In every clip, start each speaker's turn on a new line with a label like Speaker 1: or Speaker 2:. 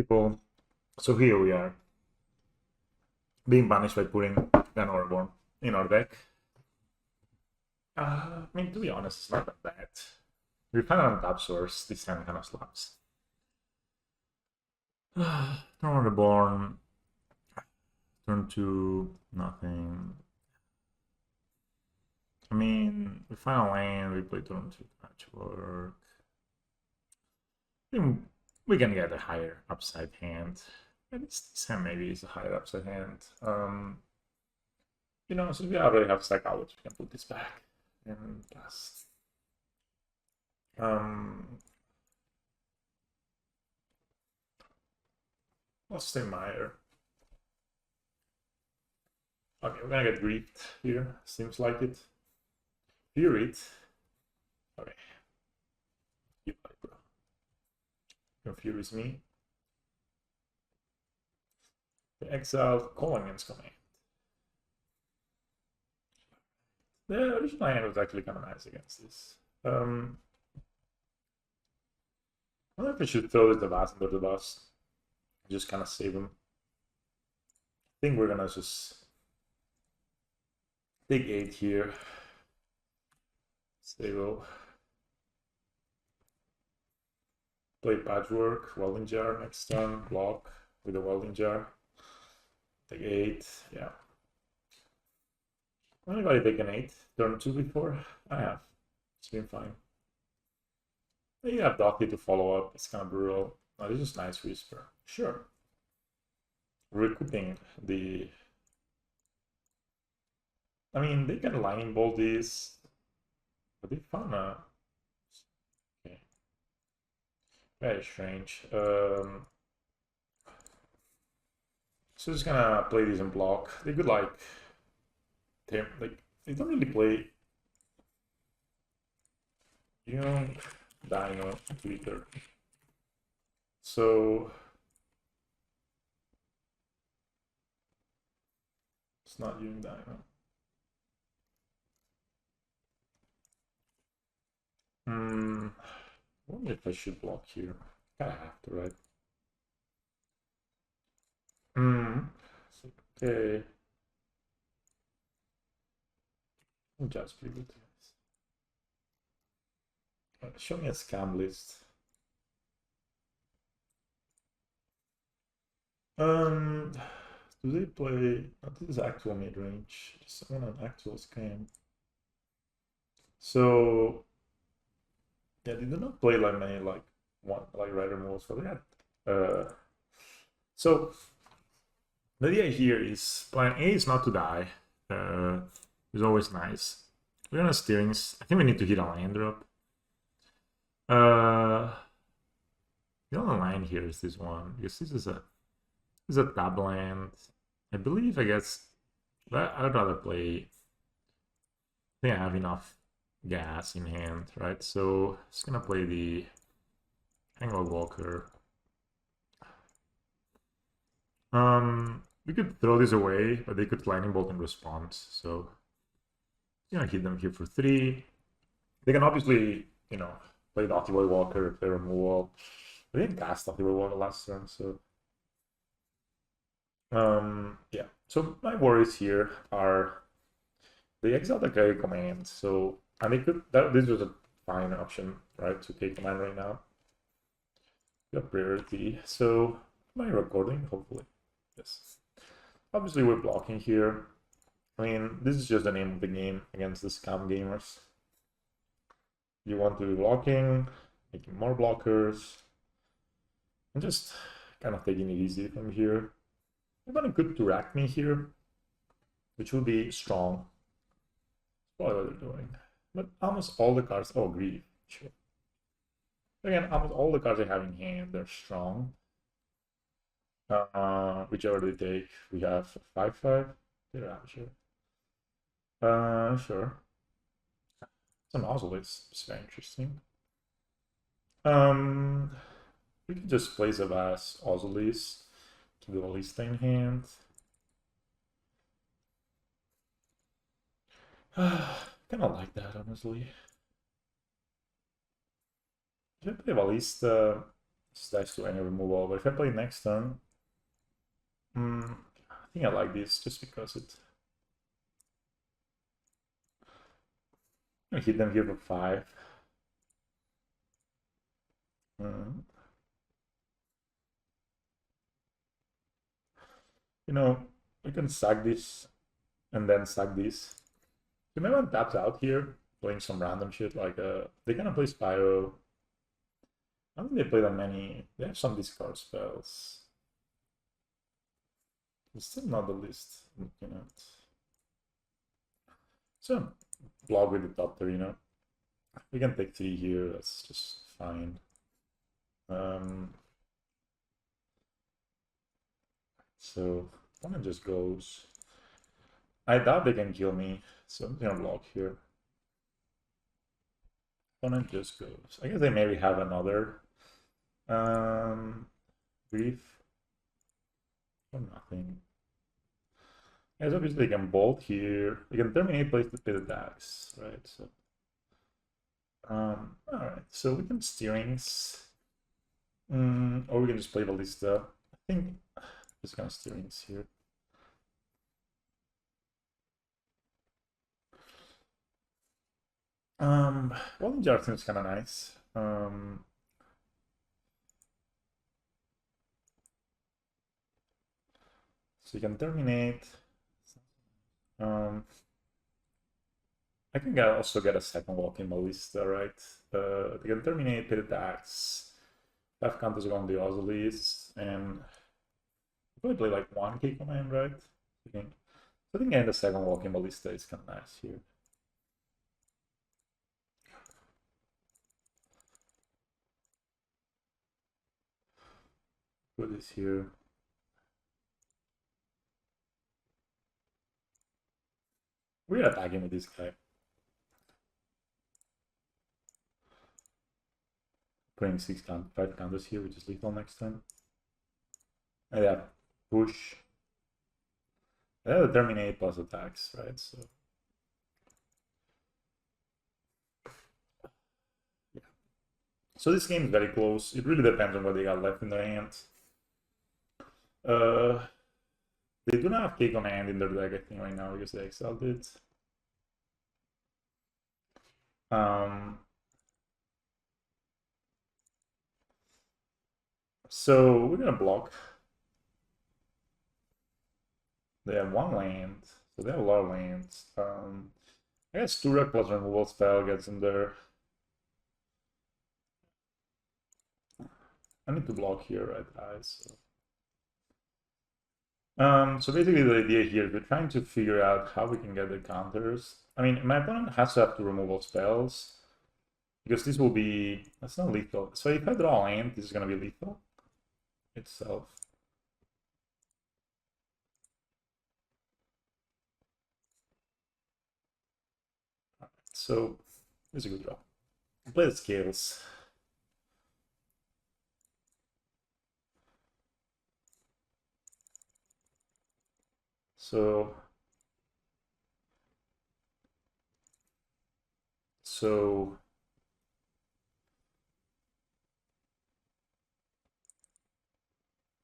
Speaker 1: people. So here we are, being punished by putting an Orborn in our deck. I mean, to be honest, it's not that bad. We find on top source, this hand kind of slaps. Turn Orborn, turn 2, nothing. I mean, we find a land, we play turn 2 patchwork. We can get a higher upside hand. And this hand maybe is a higher upside hand. You know, since we already have stack out, we can put this back and just let's stay Meyer. Okay, we're gonna get griefed here, seems like it. Fear it. Okay. You like, bro. Confuse me. The exile Collingen's command. The original hand was actually kind of nice against this. I don't know if I should throw the Vast under the bus. Just kind of save him. I think we're gonna just take 8 here. Stable. Play Patchwork, Welding Jar next turn, block with a Welding Jar. Take 8, yeah. Anybody taken 8? Turn 2 before? I have. It's been fine. You have Docky to follow up, it's kind of brutal. Oh, this is nice Whisper. Sure. Recouping the... I mean, they can lightning bolt these, but they found a... Okay. Very strange. So just gonna play these in block. They could like they don't really play, you know, Dino Twitter. So it's not using Dino. I wonder if I should block here. Kinda have to, right? Okay. Just pretty good. Show me a scam list. Do they play? Oh, this is actual mid range. Just want an actual scam. So yeah, they do not play like many like rider moves, but they had so the idea here is plan A is not to die. It's always nice. We're gonna steerings. I think we need to hit a land drop. The only line here is this one, because this is a tab land. I believe, I guess, but I'd rather play. I think I have enough gas in hand, right? So just gonna play the Angle Walker. We could throw this away, but they could lightning bolt in response. So gonna hit them here for 3. They can obviously, you know, play Dotty Boy Walker if they removal. They didn't cast Dotty Boy Walker last turn, so yeah. So my worries here are they exile the carry command. So and they could this was a fine option, right? To take command right now. Got priority. So am I recording? Hopefully. Yes. Obviously we're blocking here. I mean, this is just the name of the game against the scam gamers. You want to be blocking, making more blockers, and just kind of taking it easy from here. Everybody could direct me here, which would be strong. That's probably what they're doing. But almost all the cards, oh, Grief, sure. Again, almost all the cards I have in hand, they're strong. Whichever they take, we have 5/5. Yeah, sure. Sure. Some Ozolits is very interesting. We can just place a Vast Ozolis to the Alista in hand. Kind of like that, honestly. Should I play Valista This dies to any removal, but if I play next turn, I think I like this just because it. I hit them here for 5. You know, we can sack this and then sack this. So maybe one taps out here, playing some random shit like they kind of play Spyro. I don't think they play that many. They have some discard spells. It's still not the least, you know. So block with the doctor, you know. We can take 3 here, that's just fine. So opponent just goes. I doubt they can kill me, so I'm gonna block here. Opponent just goes. I guess they maybe have another brief or nothing. As obviously they can bolt here. They can terminate, place the pit attacks, right? So alright, so we can steerings. Or we can just play Ballista. I think just gonna steerings here. Well, jar seems kind of nice. So you can terminate. I can also get a second walking Ballista, right? They can terminate pit attacks. 5 counters on the Osilis, and probably play like 1 key command, right? I think getting the second walking Ballista is kind of nice here. Put this here. We're attacking with this guy. Putting 5 counters here, which is lethal next turn. And yeah, push. They have a terminate plus attacks, right? So yeah. So this game is very close. It really depends on what they got left in their hand. They do not have K command in their deck, I think, right now because they exiled it. So we're gonna block. They have 1 land, so they have a lot of lands. I guess Turek plus removal spell gets in there. I need to block here, right, guys? So basically the idea here is we're trying to figure out how we can get the counters. I mean, my opponent has to have 2 removal spells, because this will be... that's not lethal. So if I draw a land, this is going to be lethal itself. So this is a good draw. Play the scales. So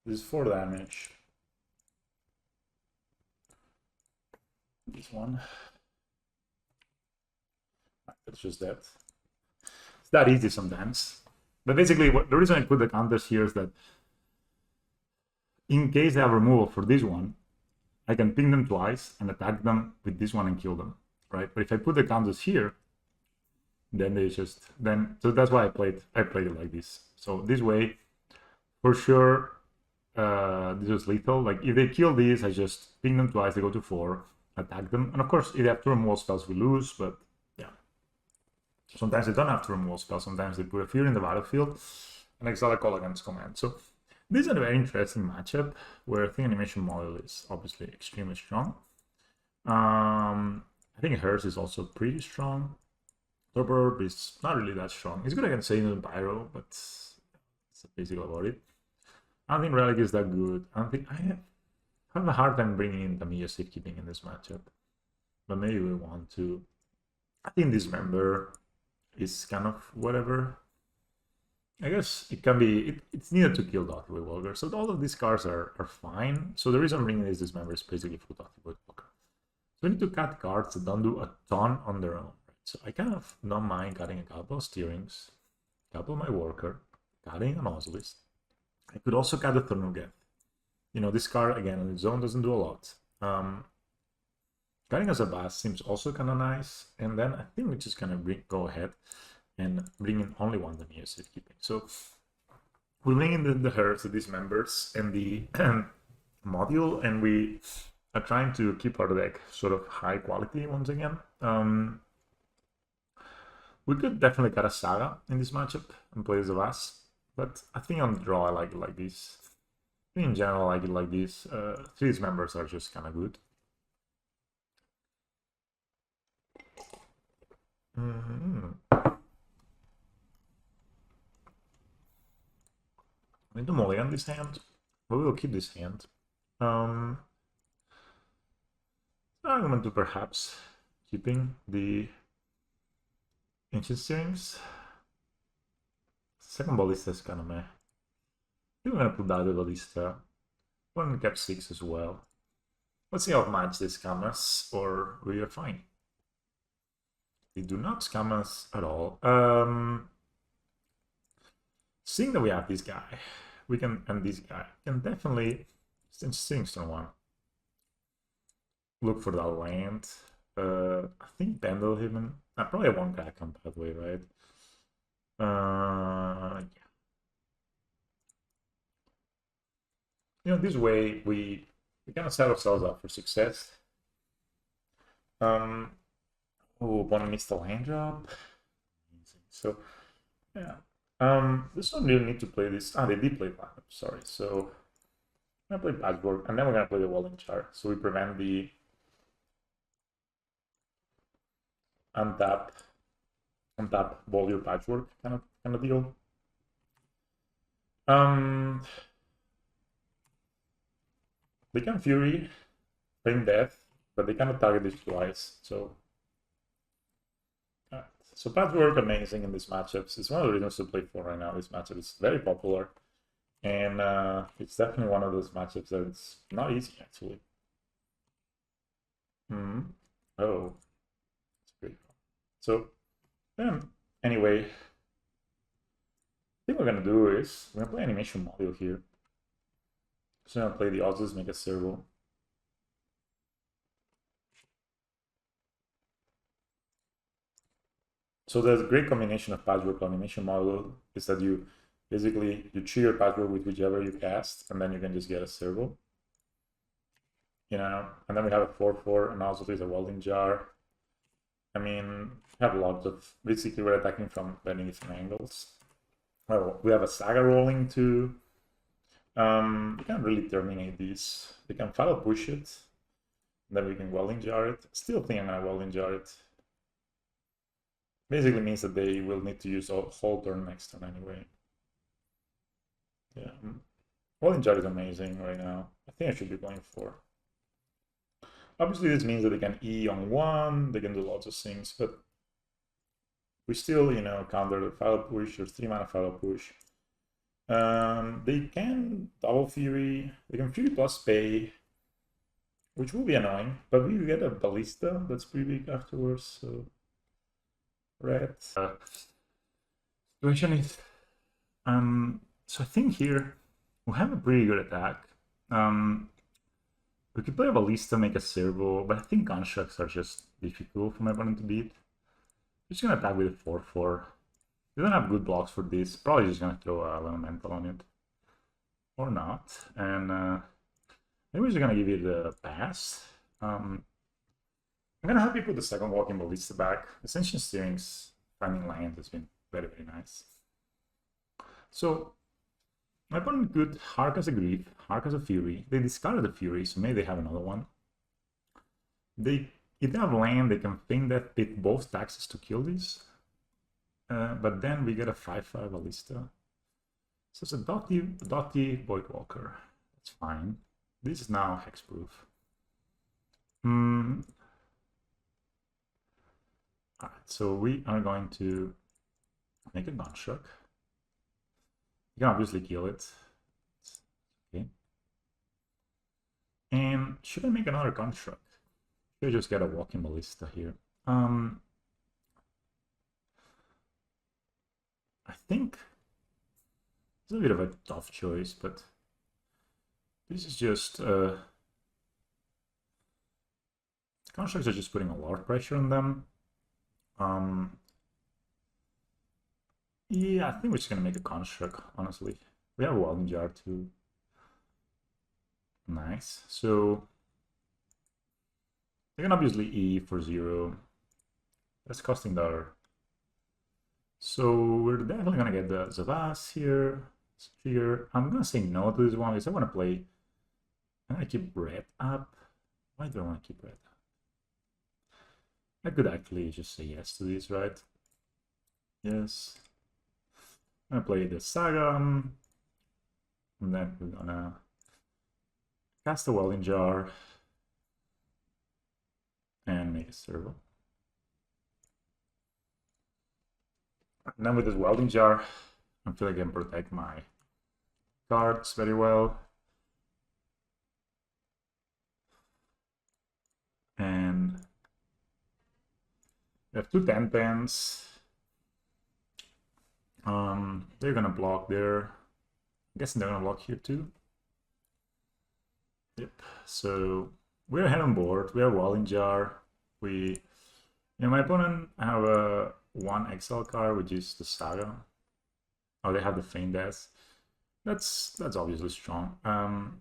Speaker 1: this is 4 damage. This one. It's just that. It's that easy sometimes. But basically, the reason I put the counters here is that in case they have removal for this one, I can ping them twice and attack them with this one and kill them, right? But if I put the counters here, then they just so that's why I played it like this. So this way, for sure, this is lethal. Like if they kill these, I just ping them twice, they go to 4, attack them, and of course, if they have 2 removal spells, we lose. But yeah, sometimes they don't have 2 removal spells. Sometimes they put a fear in the battlefield and exile a call against command. So this is a very interesting matchup where Thing Animation Model is obviously extremely strong. I think hers is also pretty strong. Torpor is not really that strong. It's good against Satan and Pyro, but that's basically about it. I don't think Relic is that good. I have a hard time bringing in Tamiya safekeeping in this matchup. But maybe we want to. I think this member is kind of whatever. I guess it can be, it's needed to kill Dotty Boy Walker. So all of these cards are fine. So the reason I'm bringing this member is basically for Dotty Boy Walker. So we need to cut cards that don't do a ton on their own. Right? So I kind of don't mind cutting a couple of steerings, a couple of my worker, cutting an Ozolist. I could also cut a Thornuget. You know, this card, again, on its own doesn't do a lot. Cutting as a Bass seems also kind of nice. And then I think we're just going to go ahead and bring in only one Demir Safekeeping. So we bring in the herbs, these members, and the module, and we are trying to keep our deck sort of high quality once again. We could definitely cut a Saga in this matchup and play as a Vas, but I think on draw I like it like this. In general, I like it like this. These members are just kind of good. I need to mulligan this hand, but we will keep this hand. I'm going to perhaps keeping the Ancient Steerings. Second Ballista is kind of meh. We're going to put that Ballista. One cap 6 as well. Let's see how much they scam us, or we are fine. They do not scam us at all. Seeing that we have this guy, we can, and this guy, can definitely, since Stingstone one, look for that land. I think Pendle him. I probably won't crack on pathway, right? Yeah. You know, this way we kind of set ourselves up for success. Oh, one missed the land drop. So, yeah. There's no real need to play this. Ah, they did play Platinum, sorry. So, I'm gonna play Patchwork, and then we're gonna play the Walling Char. So we prevent the untap ball your Patchwork kind of deal. They can Fury, Bring Death, but they cannot target this twice. So, so Patchwork amazing in these matchups. It's one of the reasons to play for right now. This matchup is very popular, and it's definitely one of those matchups that it's not easy actually. Oh, that's great. So, anyway, I think what we're gonna do is we're gonna play animation module here. So I'm gonna play the Ozus, make a servo. So there's a great combination of Patchwork animation module is that you basically you trigger Patchwork with whichever you cast, and then you can just get a servo. You know, and then we have a 4/4, and also there's a Welding Jar. I mean, we have lots of, basically we're attacking from many different angles. Well, we have a Saga rolling too. We can't really terminate these. We can Final Push it, then we can Welding Jar it. Still think I'm gonna Welding Jar it. Basically means that they will need to use a whole turn next turn anyway. Yeah, Welding Jar is amazing right now. I think I should be going for. Obviously, this means that they can E on one, they can do lots of things, but we still, you know, counter the Final Push or 3-mana Final Push. They can double Fury, they can Fury plus pay, which will be annoying, but we get a Ballista that's pretty big afterwards, so. Right. Situation is, so I think here we have a pretty good attack. We could play a Ballista, make a servo, but I think constructs are just difficult for my opponent to beat. I'm just gonna attack with a 4/4. We don't have good blocks for this. Probably just gonna throw a Elemental on it. Or not. And maybe we're just gonna give it a pass. I'm gonna help you put the second Walking Ballista back. Ascension Steering's finding land has been very, very nice. So my opponent could Hark as a Grief, Hark as a Fury. They discarded the Fury, so maybe they have another one. If they have land, they can think that pit both taxes to kill this. But then we get a 5/5 Ballista. So it's a Dotty Voidwalker. That's fine. This is now hexproof. Alright, so we are going to make a construct. can obviously kill it. Okay. And should I make another construct? Should I just get a walking ballista here? I think it's a bit of a tough choice, but this is just constructs are just putting a lot of pressure on them. Yeah, I think we're just gonna make a construct, honestly. We have a welding jar too. Nice. So they can obviously E for 0. That's costing dollar. So we're definitely gonna get the Zavas here. Here. I'm gonna say no to this one because I wanna play. I'm gonna keep red up. Why do I wanna keep red up? I could actually just say yes to this, right? Yes. I'm gonna play the Saga. And then we're gonna cast a welding jar and make a servo. And then with this welding jar, I feel like I can protect my cards very well. And we have two 10-10s. They're gonna block there. I'm guessing they're gonna block here too. Yep. So we're ahead on board. We have welding jar. My opponent have a 1 exile card, which is the Saga. Oh, they have the Feign Death. That's obviously strong.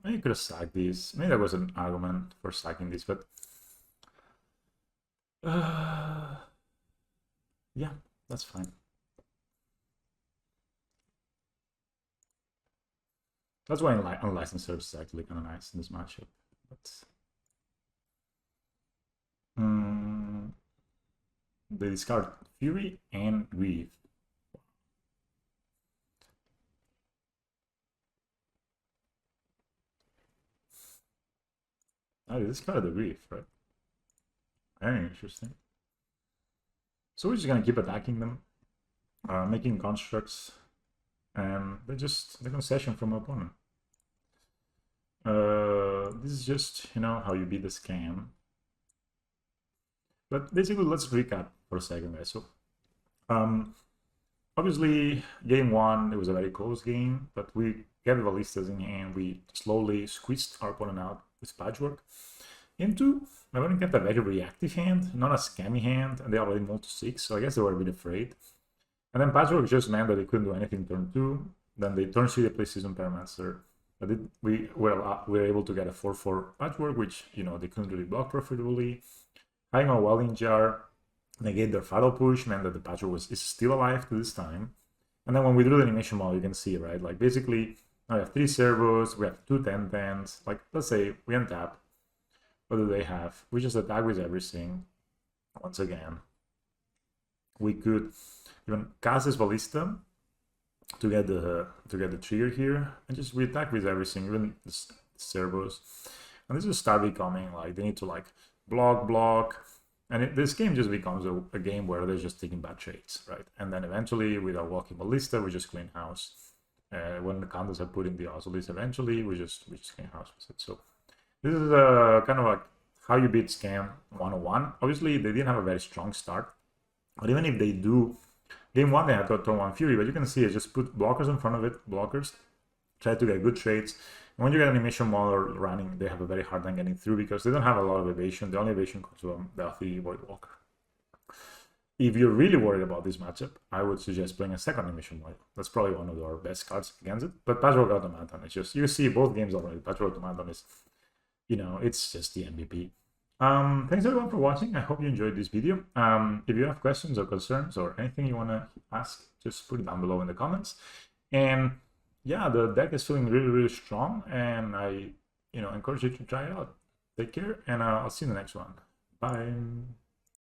Speaker 1: Maybe you could have sacked these. Maybe that was an argument for sacking this, but yeah, that's fine. That's why Unlicensed Search is actually kind of nice in this matchup. But they discard Fury and Grief. Oh, they discarded the Grief, right? Very interesting. So we're just gonna keep attacking them, making constructs, and they're concession from our opponent. This is just, how you beat the scam. But basically, let's recap for a second, guys. So, obviously, game 1, it was a very close game, but we get the ballistas in hand. We slowly squeezed our opponent out with Patchwork. Game 2, my opponent kept a very reactive hand, not a scammy hand, and they already moved to 6, so I guess they were a bit afraid. And then Patchwork just meant that they couldn't do anything turn 2. Then they turn 3, they play Season Pyromancer. But we were able to get a 4/4 Patchwork, which, they couldn't really block profitably. Having a welding jar negate their Fatal Push meant that the Patchwork is still alive to this time. And then when we drew the animation model, you can see, right? Like, basically, now we have 3 servos, we have 2 10-10s. Like, let's say we untap. What do they have? We just attack with everything. Once again, we could even cast this Ballista to get the trigger here, and just we attack with everything, even the servos. And this will start becoming like they need to like block, and this game just becomes a game where they're just taking bad trades, right? And then eventually with our walking ballista, we just clean house. When the counters are put in the also list, eventually we just clean house with it. So this is kind of like how you beat scam 101. Obviously they didn't have a very strong start, but even if they do, game 1 they had to turn 1 Fury, but you can see it just put blockers in front of it, try to get good trades. And when you get an animation model running, they have a very hard time getting through because they don't have a lot of evasion. The only evasion comes from the 3 Void Walker. If you're really worried about this matchup, I would suggest playing a second animation model. That's probably one of our best cards against it. But Patchwork Automaton, it's just, you see both games already. Patchwork Automaton is, it's just the MVP. Thanks everyone for watching. I hope you enjoyed this video. If you have questions or concerns or anything you want to ask, just put it down below in the comments. And yeah, the deck is feeling really, really strong, and I, encourage you to try it out. Take care, and I'll see you in the next one. Bye.